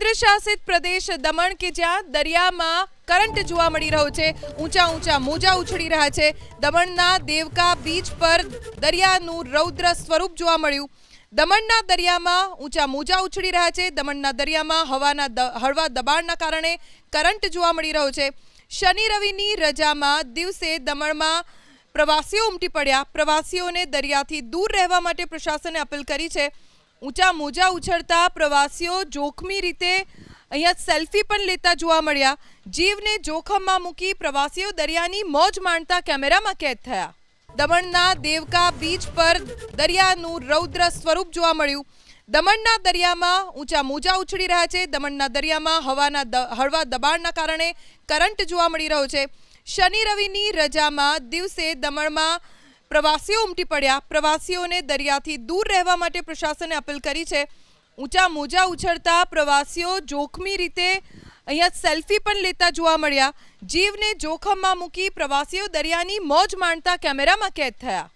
કેન્દ્ર શાસિત પ્રદેશ દમણ કે જ્યાં દરિયામાં કરંટ જોવા મળી રહ્યો છે, ઊંચા ઊંચા મોજા ઉછળી રહ્યા છે। દમણના દેવકા બીચ પર દરિયાનું રૌદ્ર સ્વરૂપ જોવા મળ્યું। દમણના દરિયામાં ઊંચા મોજા ઉછળી રહ્યા છે। દમણના દરિયામાં હવાના હળવા દબાણના કારણે કરંટ જોવા મળી રહ્યો છે। શનિ રવિની રજામાં દિવસે દમણમાં પ્રવાસીઓ ઉમટી પડ્યા। પ્રવાસીઓને દરિયાથી દૂર રહેવા માટે પ્રશાસને અપીલ કરી છે। ઊંચા મોજા ઉછળતા પ્રવાસીઓ જોખમી રીતે અહીંયા સેલ્ફી પણ લેતા જોવા મળ્યા। જીવને જોખમમાં મૂકી પ્રવાસીઓ દરિયાની મોજ માણતા કેમેરામાં કેદ થયા। દમણના દેવકા બીચ પર દરિયાનું રૌદ્ર સ્વરૂપ જોવા મળ્યું। દમણના દરિયામાં ઊંચા મોજા ઉછળી રહ્યા છે। દમણના દરિયામાં હવાના હળવા દબાણના કારણે કરંટ જોવા મળી રહ્યો છે। શનિ રવિની રજામાં દિવસે દમણમાં પ્રવાસીઓ ઉમટી પડ્યા। પ્રવાસીઓને દરિયાથી દૂર રહેવા માટે પ્રશાસને અપીલ કરી છે। ઊંચા મોજા ઉછળતા પ્રવાસીઓ જોખમી રીતે અહીંયા સેલ્ફી પણ લેતા જોવા મળ્યા। જીવને જોખમમાં મૂકી પ્રવાસીઓ દરિયાની મોજ માણતા કેમેરામાં કેદ થયા।